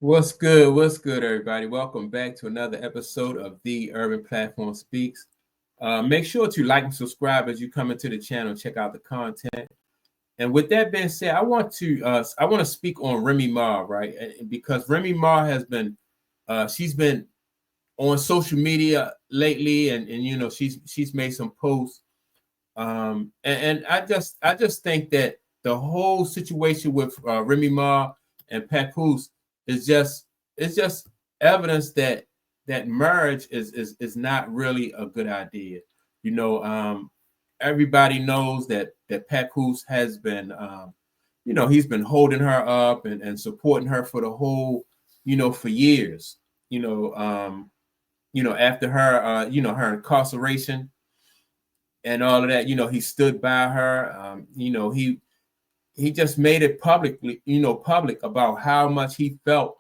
What's good? What's good, everybody? Welcome back to another episode of The Urban Platform Speaks. Make sure to like and subscribe as you come into the channel. Check out the content. And with that being said, I want to speak on Remy Ma, right? Because Remy Ma has been, she's been on social media lately, and she's made some posts. And I just think that the whole situation with Remy Ma and Papoose is just it's just evidence that marriage is not really a good idea. You know, everybody knows that Papoose has been he's been holding her up and supporting her for the whole, for years. After her her incarceration and all of that, he stood by her. He just made it public about how much he felt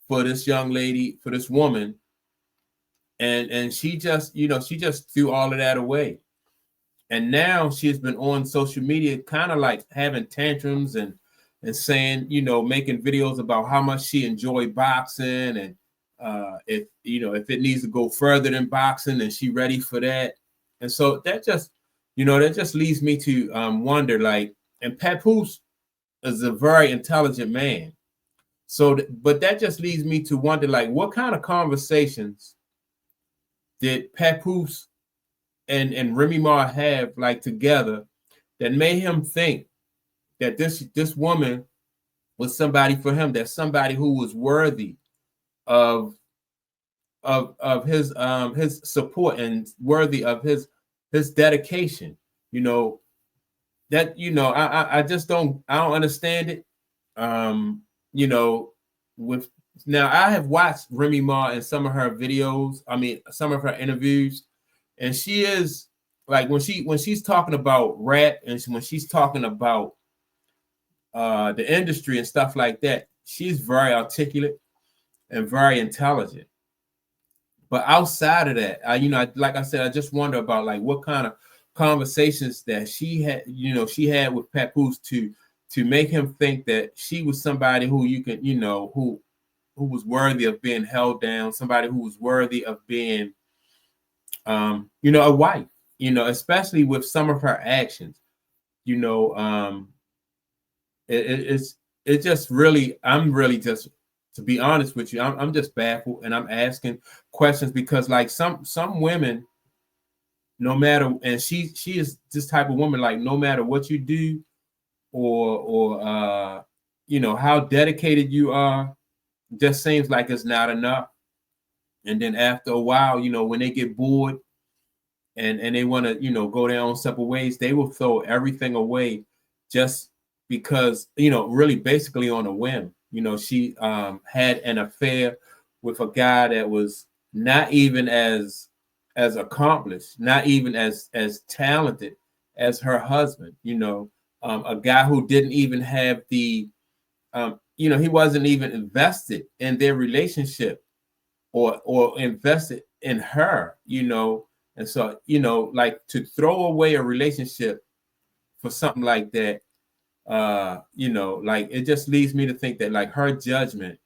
for this young lady, for this woman, and she just threw all of that away. And now she's been on social media, kind of like having tantrums and saying, making videos about how much she enjoyed boxing, and if it needs to go further than boxing, then she ready for that. And so that just leads me to wonder, like, and Papoose is a very intelligent man. So, but that just leads me to wonder, like, what kind of conversations did Papoose and Remy Ma have, like, together, that made him think that this woman was somebody for him, that somebody who was worthy of his support and worthy of his dedication. You know that I just don't understand it. Um, you know, with Now I have watched Remy Ma in some of her videos. I mean, some of her interviews, and she is like, when she's talking about rap, and when she's talking about the industry and stuff like that, she's very articulate and very intelligent. But outside of that, like I said, I just wonder about, like, what kind of conversations that she had with Papoose to make him think that she was somebody who you can, who was worthy of being held down, somebody who was worthy of being, a wife, especially with some of her actions. You know, it's just really, I'm really just, to be honest with you, I'm just baffled, and I'm asking questions, because, like, some women, no matter, and she is this type of woman, like, no matter what you do, or how dedicated you are, just seems like it's not enough. And then after a while, when they get bored and they want to, go their own separate ways, they will throw everything away, just because, really basically on a whim. She had an affair with a guy that was not even as accomplished, not even as talented as her husband. A guy who didn't even have he wasn't even invested in their relationship, or invested in her. And so, like, to throw away a relationship for something like that, like, it just leads me to think that, like, her judgment,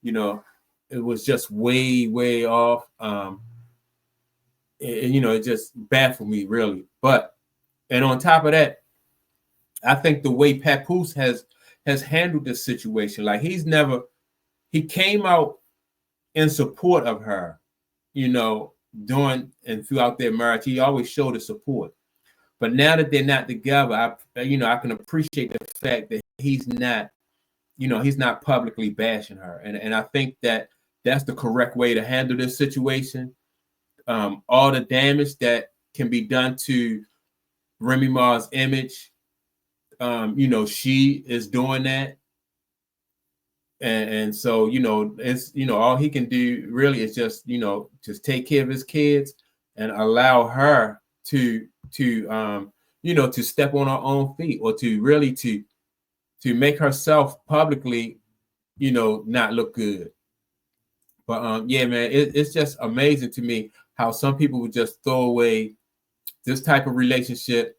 you know, it was just way, way off. It just baffled me, really. And on top of that, I think the way Papoose has handled this situation, like, he came out in support of her, during and throughout their marriage. He always showed his support. But now that they're not together, I can appreciate the fact that he's not publicly bashing her. And I think that that's the correct way to handle this situation. All the damage that can be done to Remy Ma's image, she is doing that. And so, it's, all he can do really is just take care of his kids, and allow her to step on her own feet, or to really to make herself publicly, not look good. But yeah, man, it's just amazing to me how some people would just throw away this type of relationship.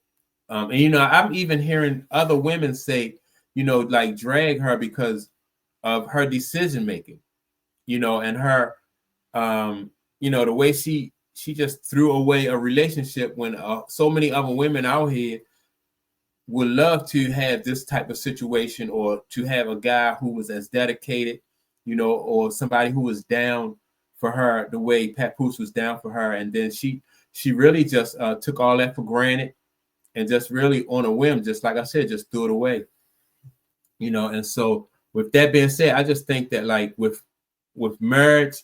And I'm even hearing other women say, like, drag her because of her decision making, you know, and her, you know, the way she just threw away a relationship when so many other women out here would love to have this type of situation, or to have a guy who was as dedicated, you know, or somebody who was down for her the way Papoose was down for her. And then she really just took all that for granted, and just really on a whim, just like I said, just threw it away, you know. And so with that being said, I just think that like with marriage,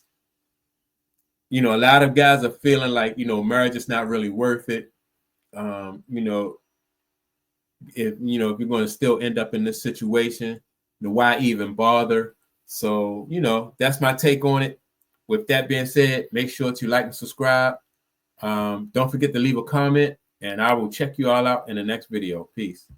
you know, a lot of guys are feeling like, you know, marriage is not really worth it. You know, if you're going to still end up in this situation, then why even bother? So, you know, that's my take on it. With that being said, make sure to like and subscribe. Don't forget to leave a comment, and I will check you all out in the next video. Peace.